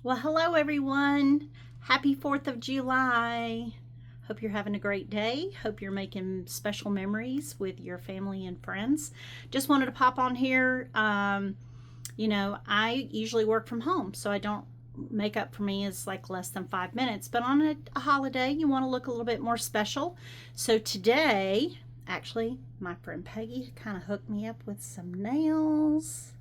Well, hello everyone. Happy 4th of July. Hope you're having a great day. Hope you're making special memories with your family and friends. Just wanted to pop on here. I usually work from home, so I don't makeup for me is like less than 5 minutes. But on a holiday, you want to look a little bit more special. So today, actually, my friend Peggy kind of hooked me up with some nails.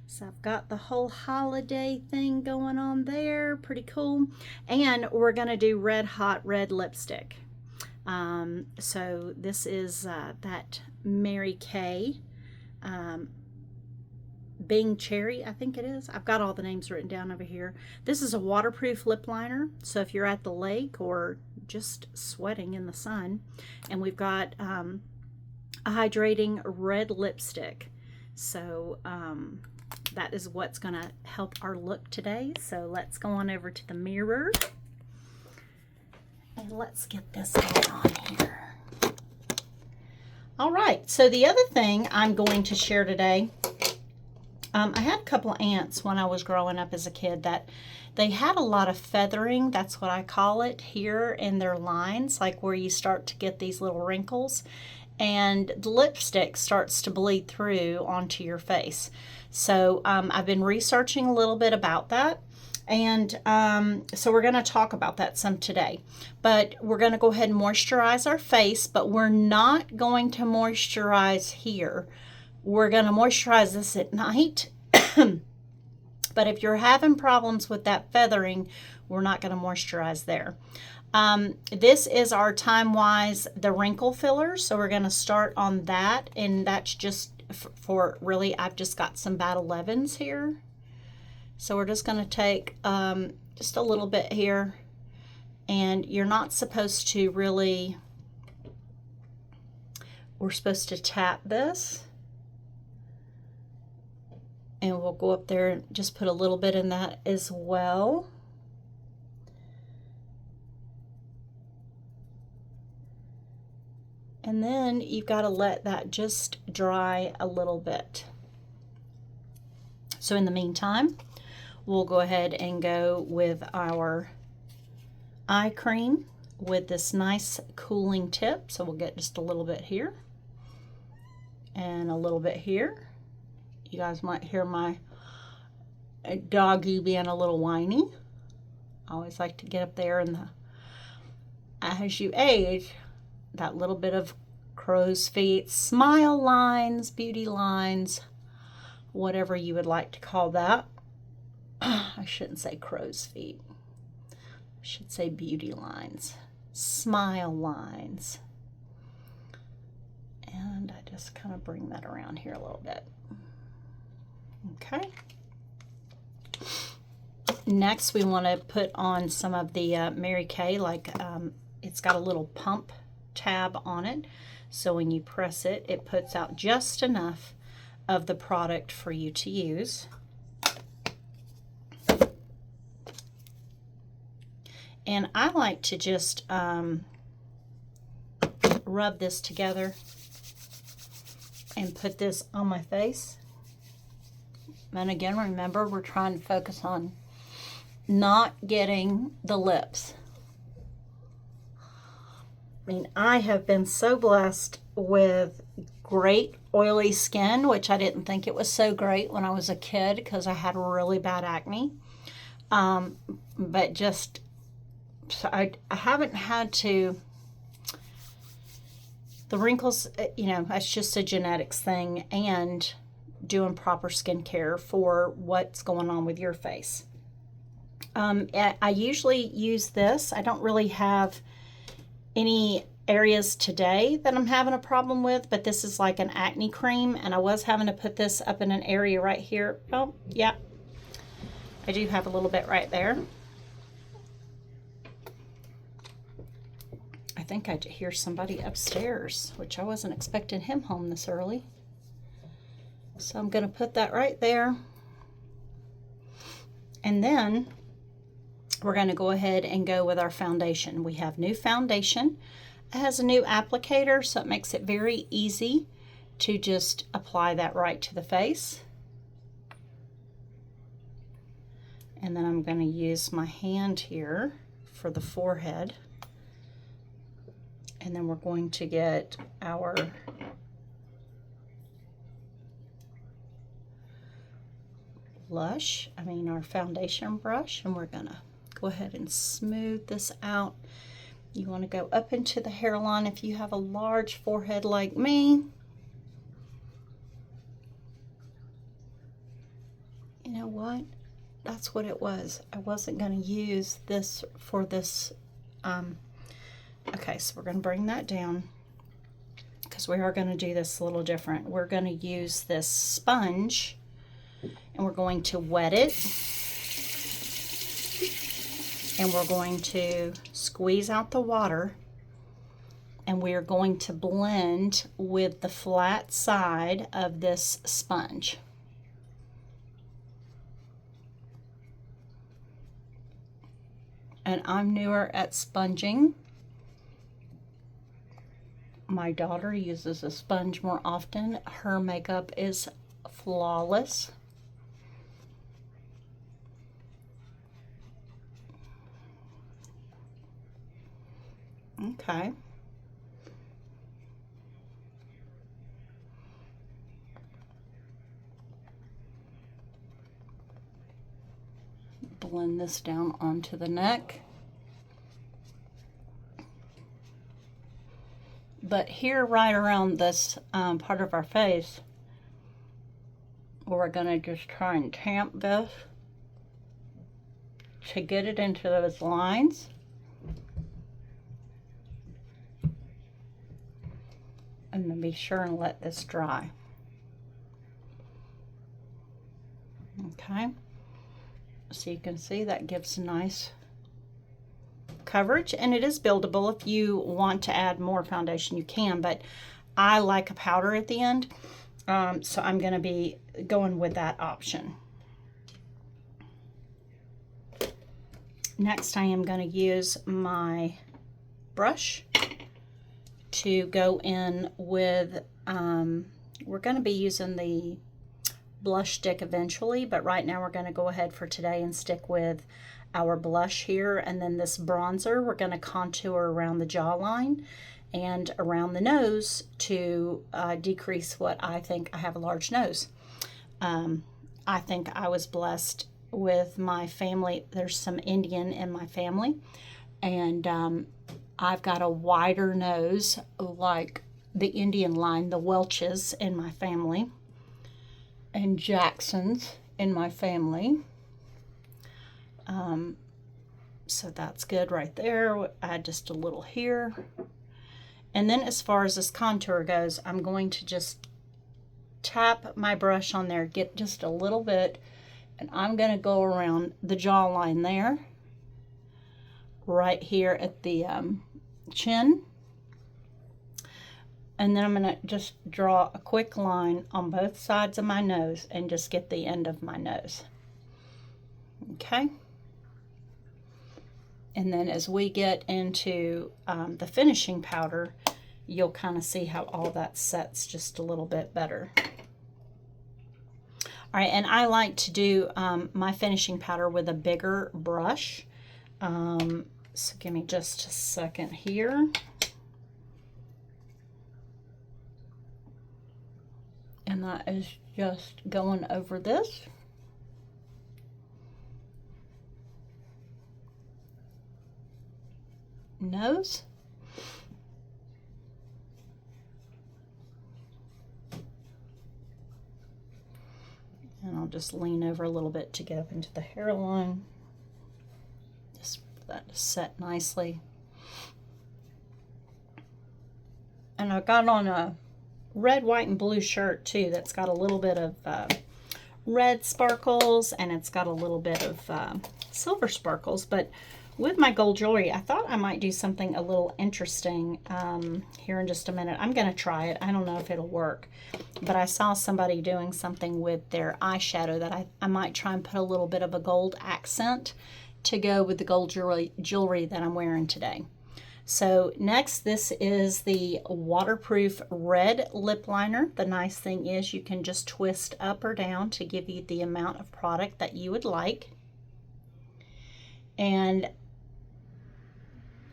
So I've got the whole holiday thing going on there. Pretty cool. And we're going to do Red Hot Red lipstick. So this is that Mary Kay Bing Cherry, I think it is. I've got all the names written down over here. This is a waterproof lip liner. So if you're at the lake or just sweating in the sun. And we've got a hydrating red lipstick. So that is what's going to help our look today. So let's go on over to the mirror and let's get this going on here. All right, so the other thing I'm going to share today, I had a couple of aunts when I was growing up as a kid that they had a lot of feathering, that's what I call it, here in their lines, like where you start to get these little wrinkles and the lipstick starts to bleed through onto your face. So I've been researching a little bit about that. And so we're going to talk about that some today. But we're going to go ahead and moisturize our face, but we're not going to moisturize here. We're going to moisturize this at night. But if you're having problems with that feathering, we're not going to moisturize there. This is our Time Wise the wrinkle filler, so we're going to start on that, and that's just for really, I've just got some bad 11s here, so we're just going to take just a little bit here, and you're not supposed to really, we're supposed to tap this, and we'll go up there and just put a little bit in that as well. And then you've got to let that just dry a little bit. So in the meantime, we'll go ahead and go with our eye cream with this nice cooling tip. So we'll get just a little bit here and a little bit here. You guys might hear my doggy being a little whiny. I always like to get up there and as you age, that little bit of crow's feet, smile lines, beauty lines, whatever you would like to call that. I shouldn't say crow's feet. I should say beauty lines, smile lines. And I just kind of bring that around here a little bit. Okay. Next, we want to put on some of the Mary Kay, like it's got a little pump tab on it, so when you press it, it puts out just enough of the product for you to use. And I like to just rub this together and put this on my face. And again, remember, we're trying to focus on not getting the lips. I mean, I have been so blessed with great oily skin, which I didn't think it was so great when I was a kid because I had really bad acne. But just, I haven't had to, the wrinkles, that's just a genetics thing, and doing proper skincare for what's going on with your face. I usually use this. I don't really have any areas today that I'm having a problem with, but this is like an acne cream, and I was having to put this up in an area right here. Oh, yeah, I do have a little bit right there. I think I hear somebody upstairs, which I wasn't expecting him home this early. So I'm going to put that right there. And then we're going to go ahead and go with our foundation. We have new foundation. It has a new applicator, so it makes it very easy to just apply that right to the face. And then I'm going to use my hand here for the forehead. And then we're going to get our our foundation brush, and we're going to go ahead and smooth this out. You want to go up into the hairline if you have a large forehead like me. You know what? That's what it was. I wasn't going to use this for this. Okay, so we're going to bring that down because we are going to do this a little different. We're going to use this sponge and we're going to wet it. And we're going to squeeze out the water, and we are going to blend with the flat side of this sponge. And I'm newer at sponging. My daughter uses a sponge more often. Her makeup is flawless. Okay. Blend this down onto the neck. But here, right around this part of our face, we're going to just try and tamp this to get it into those lines. And then be sure and let this dry. Okay, so you can see that gives nice coverage, and it is buildable. If you want to add more foundation, you can, but I like a powder at the end, so I'm going to be going with that option. Next, I am going to use my brush to go in with, we're going to be using the blush stick eventually, but right now we're going to go ahead for today and stick with our blush here. And then this bronzer, we're going to contour around the jawline and around the nose to decrease what I think I have a large nose. I think I was blessed with my family. There's some Indian in my family, and I've got a wider nose like the Indian line, the Welches in my family, and Jacksons in my family. So that's good right there. Add just a little here. And then as far as this contour goes, I'm going to just tap my brush on there, get just a little bit, and I'm going to go around the jawline there, right here at the chin. And then I'm going to just draw a quick line on both sides of my nose and just get the end of my nose. Okay. And then as we get into the finishing powder, you'll kind of see how all that sets just a little bit better. All right, and I like to do my finishing powder with a bigger brush. So give me just a second here. And that is just going over this. Nose. And I'll just lean over a little bit to get up into the hairline. Just for that to set nicely. And I've got on a red, white, and blue shirt too that's got a little bit of red sparkles, and it's got a little bit of silver sparkles. But with my gold jewelry, I thought I might do something a little interesting here in just a minute. I'm going to try it. I don't know if it'll work, but I saw somebody doing something with their eyeshadow that I might try and put a little bit of a gold accent to go with the gold jewelry that I'm wearing today. So next, this is the waterproof red lip liner. The nice thing is you can just twist up or down to give you the amount of product that you would like. And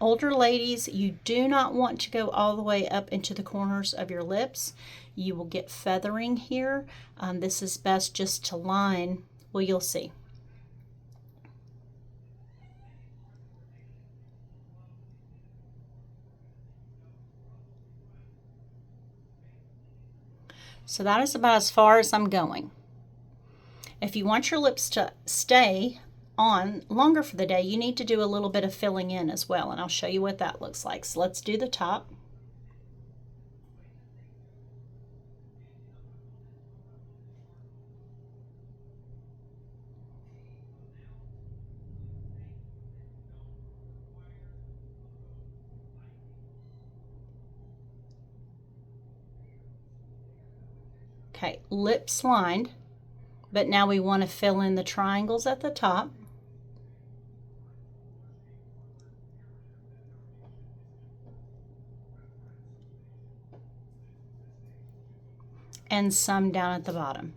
older ladies, you do not want to go all the way up into the corners of your lips. You will get feathering here. This is best just to line. Well, you'll see. So that is about as far as I'm going. If you want your lips to stay on longer for the day, you need to do a little bit of filling in as well, and I'll show you what that looks like. So let's do the top. Okay, lips lined, but now we want to fill in the triangles at the top. And some down at the bottom.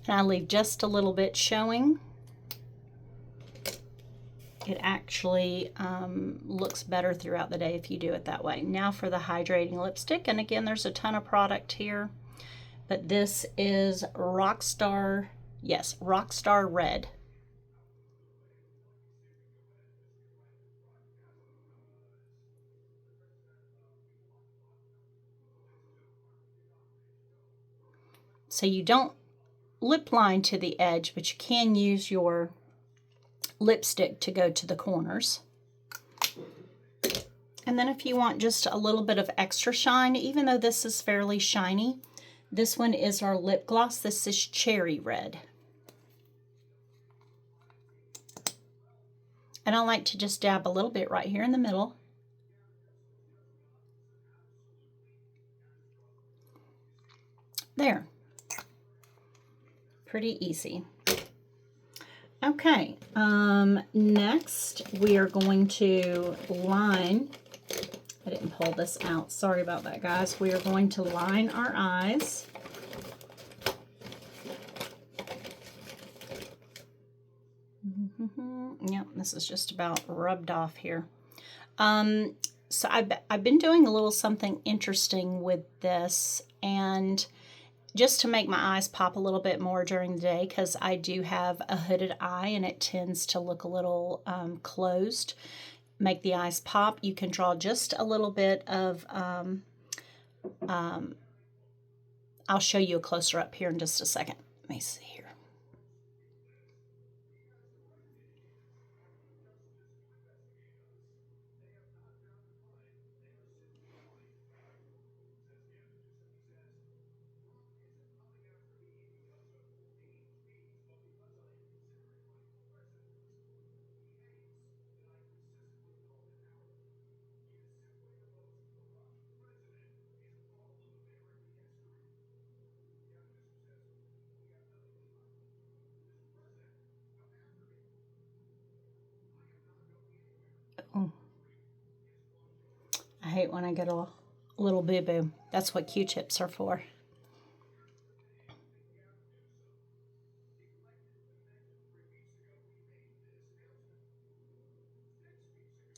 And I leave just a little bit showing. It actually looks better throughout the day if you do it that way. Now for the hydrating lipstick, and again, there's a ton of product here, but this is Rockstar, yes, Rockstar Red. So you don't lip line to the edge, but you can use your lipstick to go to the corners. And then if you want just a little bit of extra shine, even though this is fairly shiny, this one is our lip gloss. This is Cherry Red. And I like to just dab a little bit right here in the middle. There. Pretty easy. Okay, next we are going to line. I didn't pull this out. Sorry about that, guys. We are going to line our eyes. Yep, this is just about rubbed off here. So I've been doing a little something interesting with this, and just to make my eyes pop a little bit more during the day, because I do have a hooded eye and it tends to look a little closed. Make the eyes pop. You can draw just a little bit of, I'll show you a closer up here in just a second. Let me see here. Oh. I hate when I get a little boo-boo. That's what Q-tips are for.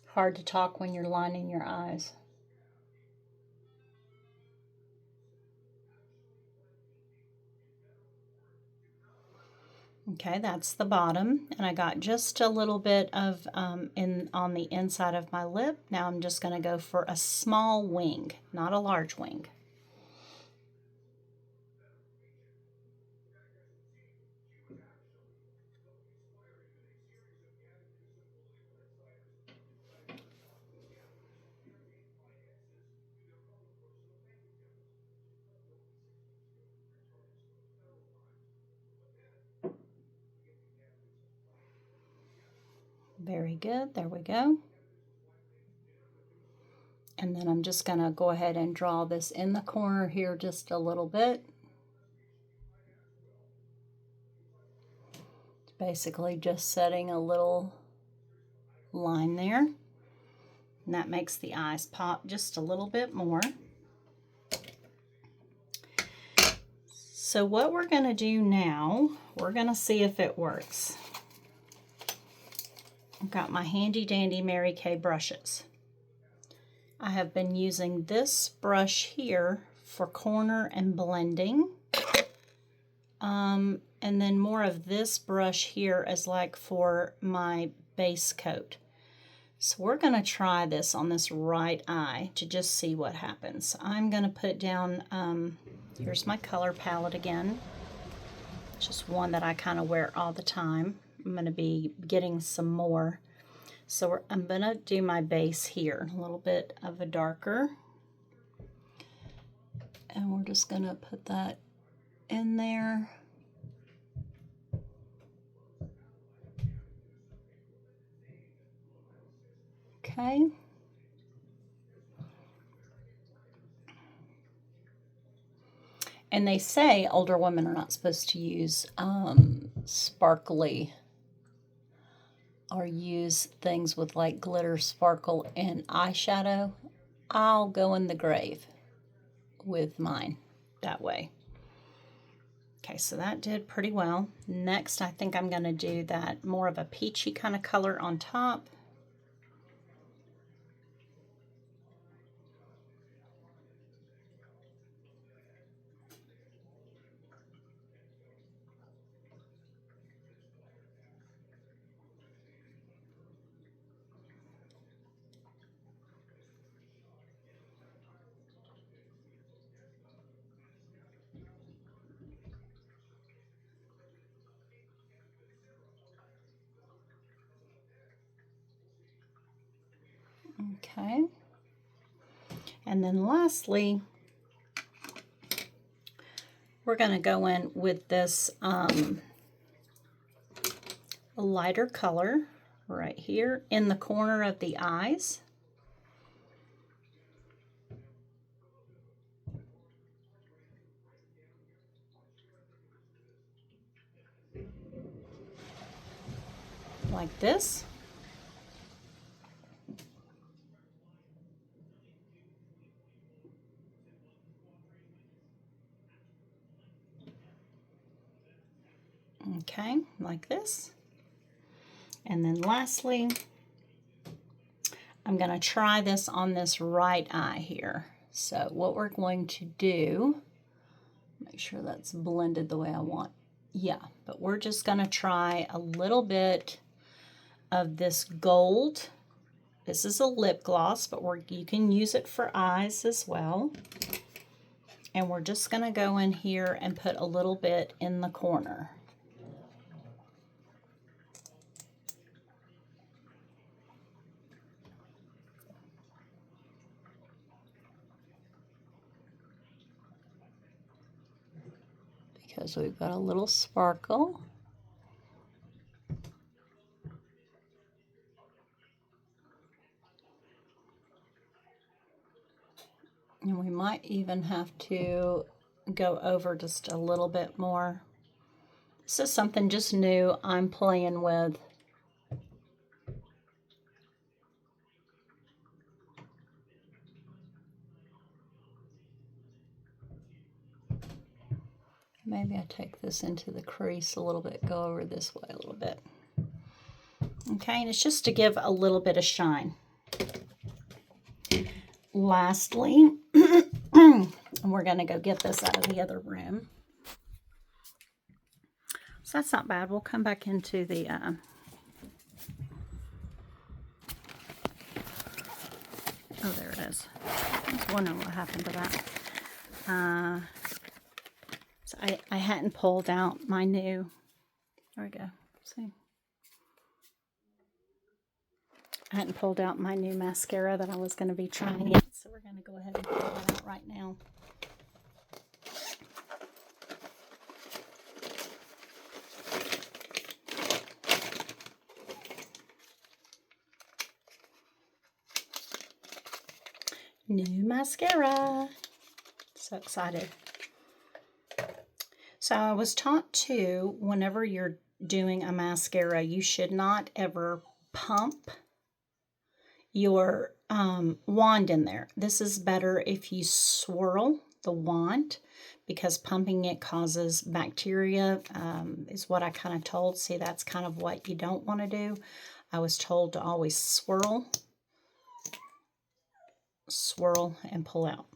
Hard to talk when you're lining your eyes. Okay, that's the bottom, and I got just a little bit of on the inside of my lip. Now I'm just going to go for a small wing, not a large wing. Very good, there we go. And then I'm just going to go ahead and draw this in the corner here just a little bit. It's basically just setting a little line there. And that makes the eyes pop just a little bit more. So what we're going to do now, we're going to see if it works. I've got my handy dandy Mary Kay brushes. I have been using this brush here for corner and blending. And then more of this brush here as like for my base coat. So we're going to try this on this right eye to just see what happens. I'm going to put down, here's my color palette again. Just one that I kind of wear all the time. I'm going to be getting some more. So I'm going to do my base here, a little bit of a darker. And we're just going to put that in there. Okay. And they say older women are not supposed to use sparkly or use things with like glitter, sparkle, and eyeshadow. I'll go in the grave with mine that way. Okay, so that did pretty well. Next, I think I'm going to do that more of a peachy kind of color on top. Okay. And then lastly, we're going to go in with this lighter color right here in the corner of the eyes. Like this. Okay, like this. And then lastly, I'm going to try this on this right eye here. So what we're going to do, make sure that's blended the way I want. Yeah, but we're just going to try a little bit of this gold. This is a lip gloss, but you can use it for eyes as well. And we're just going to go in here and put a little bit in the corner. Because we've got a little sparkle. And we might even have to go over just a little bit more. This is something just new I'm playing with. Maybe I take this into the crease a little bit, go over this way a little bit. Okay, and it's just to give a little bit of shine. Lastly, we're going to go get this out of the other room. So that's not bad. We'll come back into the... I there it is. I was wondering what happened to that. So I hadn't pulled out my new... There we go. See? I hadn't pulled out my new mascara that I was going to be trying yet, so we're going to go ahead and pull that out right now. New mascara. So excited. So I was taught too, whenever you're doing a mascara, you should not ever pump your wand in there. This is better if you swirl the wand because pumping it causes bacteria, is what I kind of told. See, that's kind of what you don't want to do. I was told to always swirl, and pull out.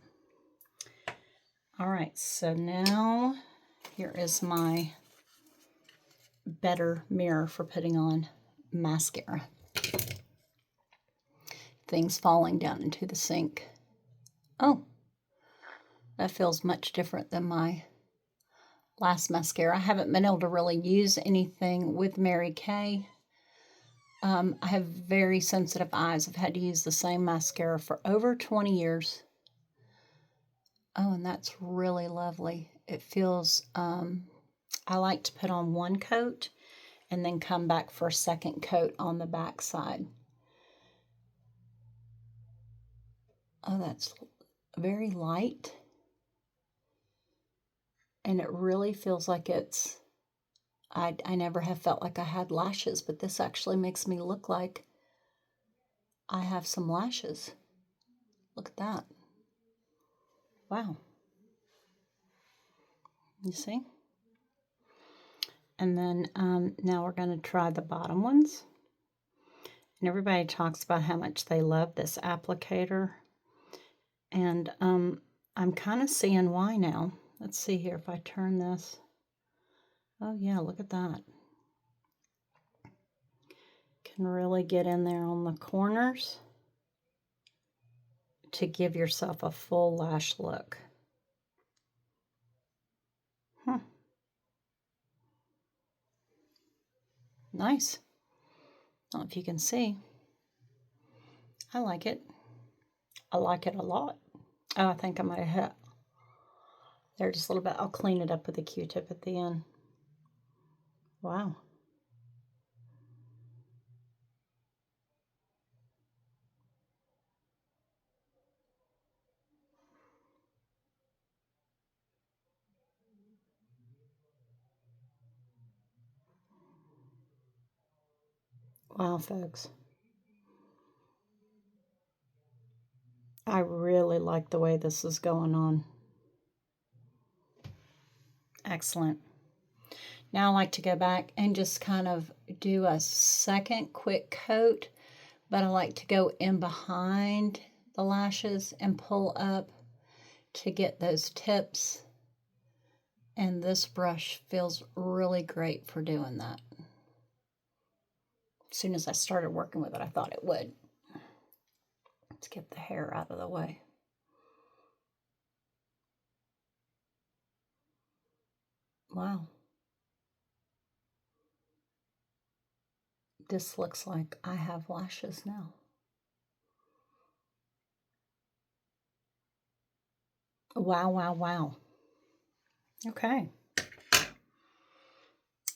All right, so now here is my better mirror for putting on mascara. Things falling down into the sink. Oh, that feels much different than my last mascara. I haven't been able to really use anything with Mary Kay. I have very sensitive eyes. I've had to use the same mascara for over 20 years. Oh, and that's really lovely. It feels, I like to put on one coat and then come back for a second coat on the back side. Oh, that's very light. And it really feels like it's, I never have felt like I had lashes, but this actually makes me look like I have some lashes. Look at that. Wow. You see? And then now we're going to try the bottom ones. And everybody talks about how much they love this applicator. And I'm kind of seeing why now. Let's see here if I turn this. Oh yeah, look at that. Can really get in there on the corners to give yourself a full lash look. Nice. I don't know if you can see. I like it. I like it a lot. Oh, I think I might have hit there just a little bit. I'll clean it up with a Q-tip at the end. Wow. Wow, folks. I really like the way this is going on. Excellent. Now I like to go back and just kind of do a second quick coat, but I like to go in behind the lashes and pull up to get those tips. And this brush feels really great for doing that. As soon as I started working with it, I thought it would. Let's get the hair out of the way. Wow. This looks like I have lashes now. Wow, wow, wow. Okay.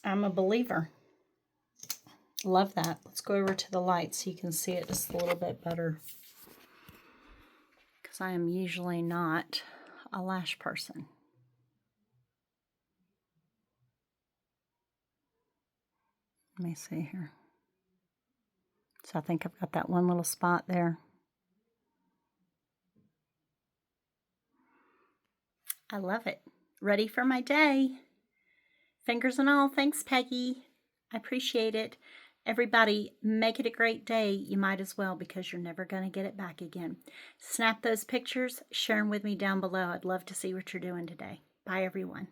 I'm a believer. Love that. Let's go over to the light so you can see it just a little bit better. Because I am usually not a lash person. Let me see here. So I think I've got that one little spot there. I love it. Ready for my day. Fingers and all. Thanks, Peggy. I appreciate it. Everybody, make it a great day. You might as well, because you're never going to get it back again. Snap those pictures. Share them with me down below. I'd love to see what you're doing today. Bye, everyone.